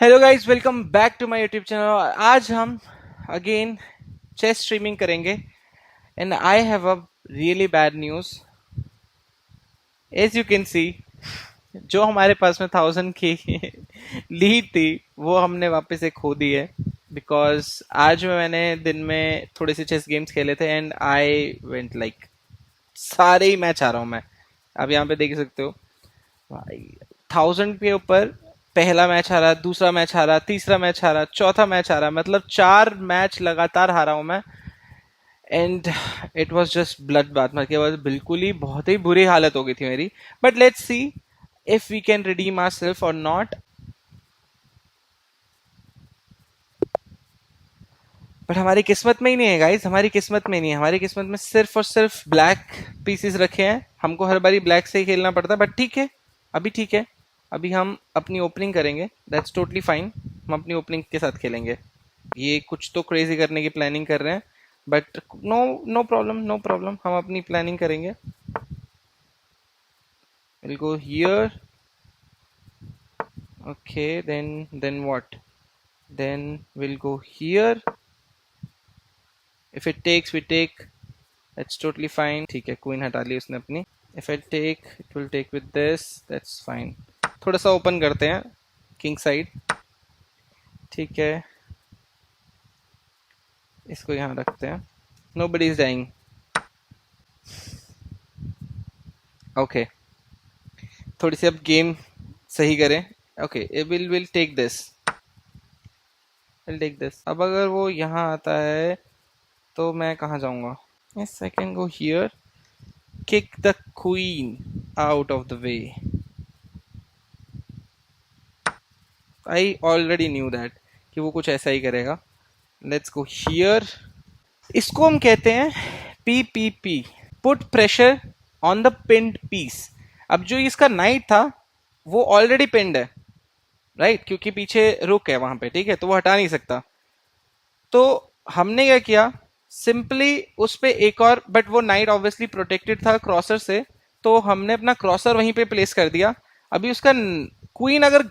Hello guys, welcome back to my YouTube channel. आज हम again chess streaming करेंगे and I have a really bad news. As you can see, जो हमारे पास में 1000 की लीड थी वो हमने वापस से खो दी है। बिकॉज आज मैंने दिन में थोड़े से चेस गेम्स खेले थे एंड आई वेंट लाइक सारे ही मैच आ रहा हूँ मैं। आप यहाँ पे देख सकते हो भाई, 1000 के ऊपर पहला मैच हारा, दूसरा मैच हारा, तीसरा मैच हारा, चौथा मैच हारा, मतलब 4 मैच लगातार हारा हूं मैं। And it was just blood bath, मतलब बिल्कुल ही बहुत ही बुरी हालत हो गई थी मेरी। But let's see if we can redeem our self और नॉट। बट हमारी किस्मत में ही नहीं है गाइस, हमारी किस्मत में नहीं है। हमारी किस्मत में सिर्फ और सिर्फ ब्लैक पीसेस रखे हैं। हमको हर बारी ब्लैक से ही खेलना पड़ता है, बट ठीक है, अभी ठीक है। अभी हम अपनी ओपनिंग करेंगे, दैट्स टोटली फाइन। हम अपनी ओपनिंग के साथ खेलेंगे। ये कुछ तो क्रेजी करने की प्लानिंग कर रहे हैं, but no, no problem, no problem. हम अपनी प्लानिंग करेंगे। Will go here. Okay, then what? Then will go here. If it takes we take, that's totally fine. ठीक है, क्वीन हटा ली उसने अपनी। If I take, it will take with this, that's fine. थोड़ा सा ओपन करते हैं किंग साइड। ठीक है, इसको यहाँ रखते हैं। Nobody is dying. ओके, थोड़ी सी अब गेम सही करें। Okay, will take this, will take this. अब अगर वो यहाँ आता है तो मैं कहाँ जाऊँगा? Yes, I can go here, kick the queen out of the way. I already knew that कि वो कुछ ऐसा ही करेगा। Let's go here. इसको हम कहते हैं PPP, put pressure on the पिंड पीस। अब जो इसका नाइट था वो ऑलरेडी पिंड है, राइट? क्योंकि पीछे रुक है वहां पे, ठीक है, तो वो हटा नहीं सकता। तो हमने क्या किया, सिंपली उस पे एक और, बट वो नाइट ऑब्वियसली प्रोटेक्टेड था क्रॉसर से, तो हमने अपना क्रॉसर वहीं पे प्लेस कर दिया। अभी उसका क्वीन अगर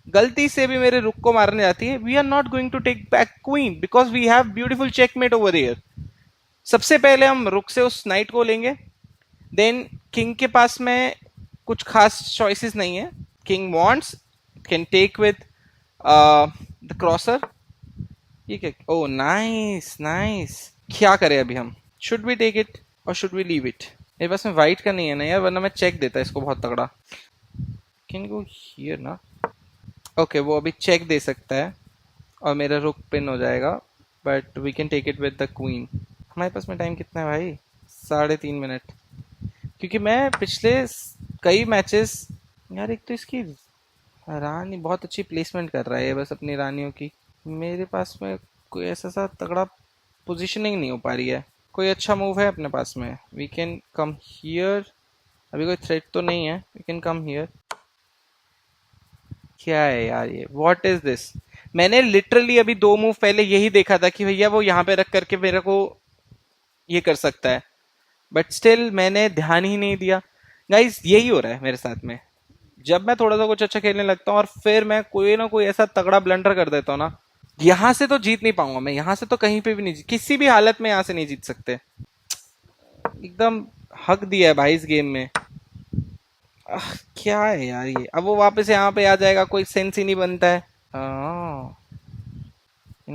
गलती से भी मेरे रुक को मारने जाती है, we are not going to take back queen because we have beautiful checkmate over here. सबसे पहले हम रुक से उस नाइट को लेंगे। देन किंग के पास में कुछ खास चॉइसेस नहीं है। King wants, can take with the crosser. ठीक है, ओ नाइस नाइस। क्या करें अभी हम? शुड वी टेक इट और शुड वी लीव इट? मेरे पास में वाइट का नहीं है ना यार, वरना मैं चेक देता इसको बहुत तगड़ा। कैन गो हियर ना? ओके, वो अभी चेक दे सकता है और मेरा रुक पिन हो जाएगा, but we can take it with the queen. हमारे पास में टाइम कितना है भाई? 3.5 मिनट। क्योंकि मैं पिछले कई मैचेस, यार एक तो इसकी रानी बहुत अच्छी प्लेसमेंट कर रहा है बस अपनी रानियों की। मेरे पास में कोई ऐसा सा तगड़ा पोजीशनिंग नहीं हो पा रही है। कोई अच्छा मूव है अपने पास में? We can come here. अभी कोई थ्रेट तो नहीं है, वी कैन कम हियर। क्या है यार ये, व्हाट इज दिस? मैंने लिटरली अभी 2 मूव पहले यही देखा था कि भैया वो यहाँ पे रख करके मेरे को ये कर सकता है, बट स्टिल मैंने ध्यान ही नहीं दिया। गाइस, यही हो रहा है मेरे साथ में। जब मैं थोड़ा सा कुछ अच्छा खेलने लगता हूँ और फिर मैं कोई ना कोई ऐसा तगड़ा ब्लंडर कर देता हूँ ना, यहाँ से तो जीत नहीं पाऊंगा मैं। यहाँ से तो कहीं पे भी नहीं किसी भी हालत में यहाँ से नहीं जीत सकते। एकदम हक दिया है भाई इस गेम में। क्या है यार ये? अब वो वापस यहाँ पे आ जाएगा, कोई सेंस ही नहीं बनता है।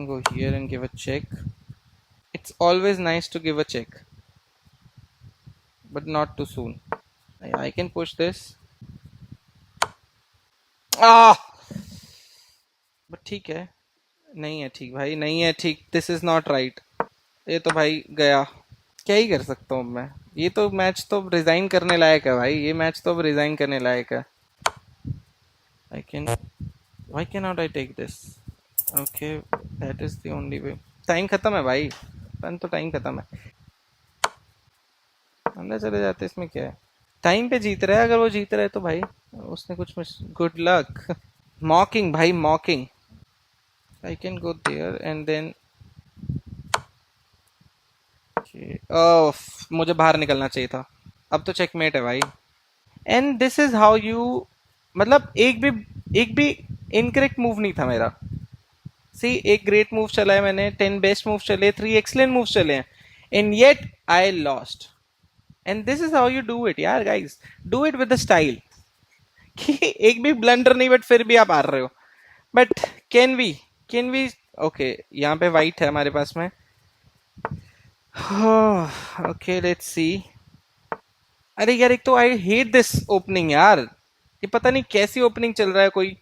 go here and give a check. It's always nice to give a check, but not too soon. I can push this. Ah, but ठीक है। नहीं है ठीक भाई, नहीं है ठीक। This is not right. ये तो भाई गया। क्या ही कर सकता हूँ मैं? ये तो मैच तो रिजाइन करने लायक है भाई, ये मैच तो अब रिजाइन करने लायक है। I can, why can not I take this? Okay, that is the only way. Time खत्म है भाई, पन तो टाइम खत्म है। अंदर चले जाते, इसमें क्या है? टाइम पे जीत रहा है, अगर वो जीत रहा है तो भाई उसने कुछ गुड लक। मॉकिंग भाई, mocking. I can go there and then, मुझे बाहर निकलना चाहिए था। अब तो चेकमेट है भाई। And this is how you, मतलब एक भी इनकरेक्ट मूव नहीं था मेरा। सी, एक ग्रेट मूव चला है मैंने, 10 बेस्ट मूव चले, 3 एक्सलेंट मूव चले हैं, and yet I lost. And this is how you do it यार guys, do it with the style. कि एक भी ब्लंडर नहीं, बट फिर भी आप हार रहे हो। बट कैन वी ओके, यहाँ पे वाइट है हमारे पास में। Okay let's see. अरे यार, एक तो आई हेट दिस ओपनिंग यार, ये पता नहीं कैसी ओपनिंग चल रहा है कोई।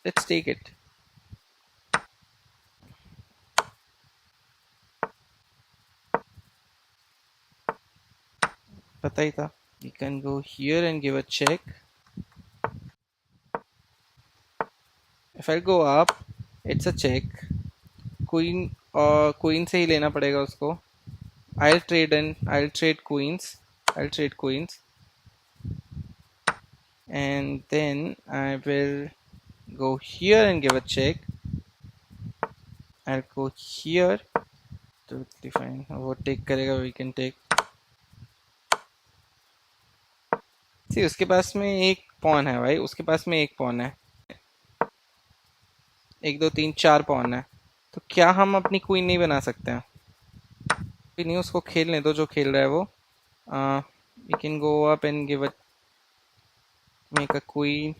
Let's take it. पता ही था। You can go here and give a check. If I go up, it's a check. Queen, queen से ही लेना पड़ेगा उसको। I'll trade queens. I'll trade queens. And then I will go here and give a check. I'll go here. Totally fine. वो take करेगा, we can take. See, उसके पास में एक pawn है भाई, उसके पास में एक पॉन है, 1 2 3 4 पॉन है। तो क्या हम अपनी क्वीन नहीं बना सकते हैं? नहीं, उसको खेलने दो जो खेल रहा है वो। We can go up and give a make a queen.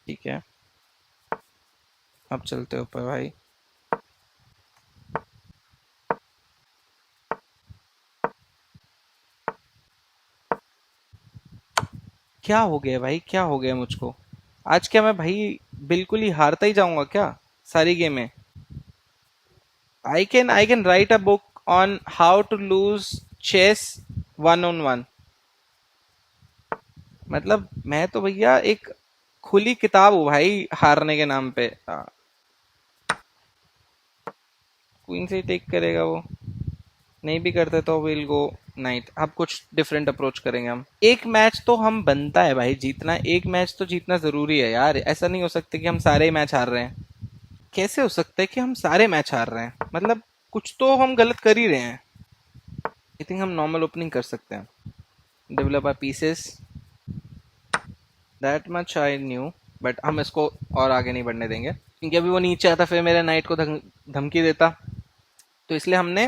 ठीक है, अब चलते ऊपर भाई। क्या हो गया भाई, क्या हो गया मुझको? आज क्या मैं भाई बिल्कुल ही हारता ही जाऊंगा क्या सारी गेम में? I can write a book on how to lose chess 1-on-1। मतलब मैं तो भैया एक खुली किताब हूँ भाई हारने के नाम पे। क्वीन से ही टेक करेगा वो, नहीं भी करते तो विल गो नाइट। अब कुछ डिफरेंट अप्रोच करेंगे हम। एक मैच तो हम बनता है भाई जीतना, एक मैच तो जीतना जरूरी है यार। ऐसा नहीं हो सकता कि हम सारे मैच हार रहे हैं। कैसे हो सकता है कि हम सारे मैच हार रहे हैं? मतलब कुछ तो हम गलत कर ही रहे हैं। आई थिंक हम नॉर्मल ओपनिंग कर सकते हैं। Develop our pieces, that much I knew. But हम इसको और आगे नहीं बढ़ने देंगे, क्योंकि अभी वो नीचे आता फिर मेरे नाइट को धमकी देता, तो इसलिए हमने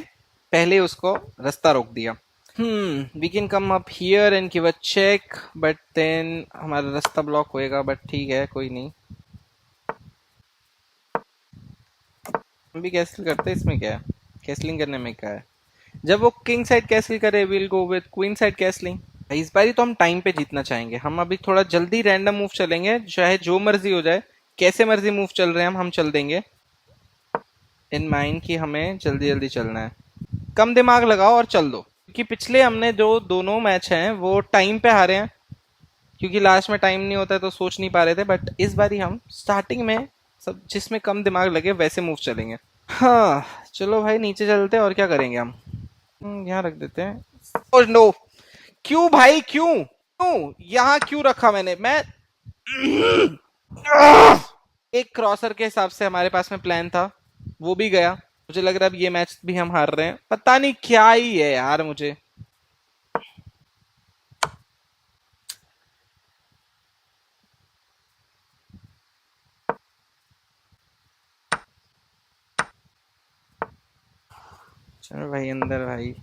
पहले उसको रास्ता रोक दिया। We can come up here and give a check, but then हमारा रास्ता ब्लॉक होएगा। बट ठीक है, कोई नहीं, हम भी कैसल करते हैं, इसमें क्या है? कैसलिंग करने में क्या है? जब वो किंग साइड कैसल करे, will go with queen side castling. इस बारी तो हम टाइम पे जीतना चाहेंगे। हम अभी थोड़ा जल्दी रैंडम मूव चलेंगे, चाहे जो मर्जी हो जाए, कैसे मर्जी मूव चल रहे हैं हम चल देंगे। इन माइंड कि हमें जल्दी जल्दी चलना है। कम दिमाग लगाओ और चल दो, क्योंकि पिछले हमने जो दोनों मैच हैं वो टाइम पे हारे हैं, क्योंकि लास्ट में टाइम नहीं होता है तो सोच नहीं पा रहे थे। बट इस बारी हम स्टार्टिंग में सब जिसमें कम दिमाग लगे वैसे मूव चलेंगे। हाँ, चलो भाई नीचे चलते हैं, और क्या करेंगे हम। यहाँ रख देते हैं। और नो, क्यों भाई, क्यों क्यों यहाँ क्यों रखा मैंने? मैं एक क्रॉसर के हिसाब से हमारे पास में प्लान था, वो भी गया। मुझे लग रहा है अब ये मैच भी हम हार रहे हैं, पता नहीं क्या ही है यार मुझे। चलो भाई अंदर भाई।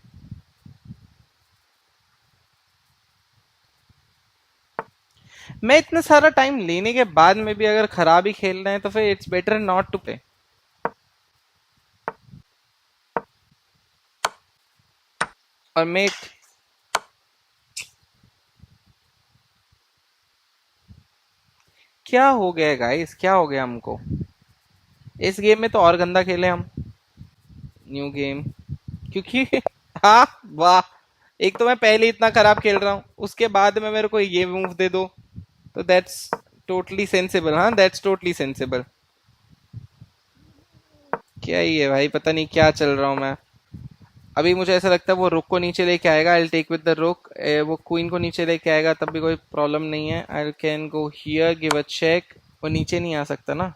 मैं इतना सारा टाइम लेने के बाद में भी अगर खराब ही खेल रहे हैं तो फिर it's better not to play. और मेट, क्या हो गया गाइस, क्या हो गया हमको? इस गेम में तो और गंदा खेले हम। न्यू गेम, क्योंकि हाँ, वाह, एक तो मैं पहले इतना खराब खेल रहा हूँ, उसके बाद में मेरे को ये मूव दे दो, तो दैट्स टोटली सेंसिबल। हाँ, दैट्स टोटली सेंसिबल। क्या ही है भाई, पता नहीं क्या चल रहा हूँ मैं। अभी मुझे ऐसा लगता है वो रुक को नीचे लेके आएगा, आई टेक विद द रुक। वो क्वीन को नीचे लेके आएगा तब भी कोई प्रॉब्लम नहीं है। I can go here, give a check. वो नीचे नहीं आ सकता ना।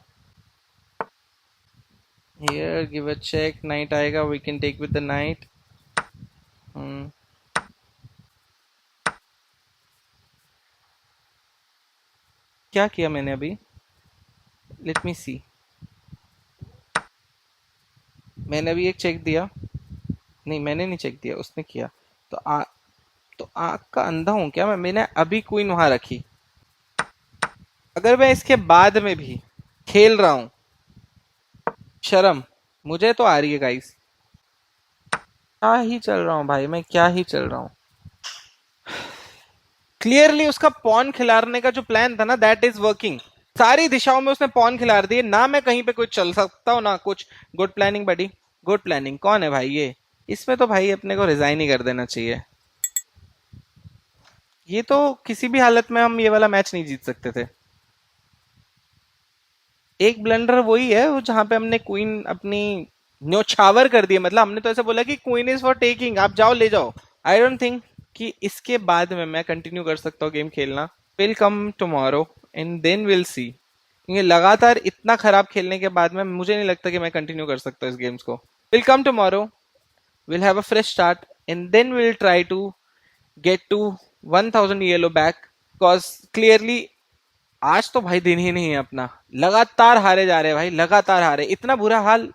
Here give a check, knight आएगा, we can take with the knight. क्या किया मैंने अभी? Let me see. मैंने अभी एक चेक दिया। नहीं, मैंने नहीं चेक दिया, उसने किया। तो तो आँख का अंधा हूँ क्या मैंने अभी क्वीन वहां रखी। अगर मैं इसके बाद में भी खेल रहा हूँ, शर्म मुझे तो आ रही है गाइस। क्या ही चल रहा हूँ भाई, मैं क्या ही चल रहा हूँ। क्लियरली उसका पॉन खिलाने का जो प्लान था ना, दैट इज वर्किंग। सारी दिशाओं में उसने पॉन खिला दिए ना, मैं कहीं पे कुछ चल सकता हूँ ना कुछ। गुड प्लानिंग बडी, गुड प्लानिंग। कौन है भाई ये? इसमें तो भाई अपने को रिजाइन ही कर देना चाहिए। ये तो किसी भी हालत में हम ये वाला मैच नहीं जीत सकते थे। एक ब्लंडर वही है वो जहां पे हमने क्वीन अपनी न्योछावर कर दी। मतलब हमने तो ऐसा बोला कि क्वीन इज फॉर टेकिंग, आप जाओ ले जाओ। आई डोंट थिंक कि इसके बाद में मैं कंटिन्यू कर सकता हूँ गेम खेलना। Will come tomorrow and then will see. क्योंकि लगातार इतना खराब खेलने के बाद में मुझे नहीं लगता कि मैं कंटिन्यू कर सकता हूँ इस गेम्स को। Will come tomorrow, will have a fresh start and then will try to get to 1000 Elo back. Because clearly आज तो भाई दिन ही नहीं है अपना। लगातार हारे जा रहे हैं भाई, लगातार हारे। इतना बुरा हाल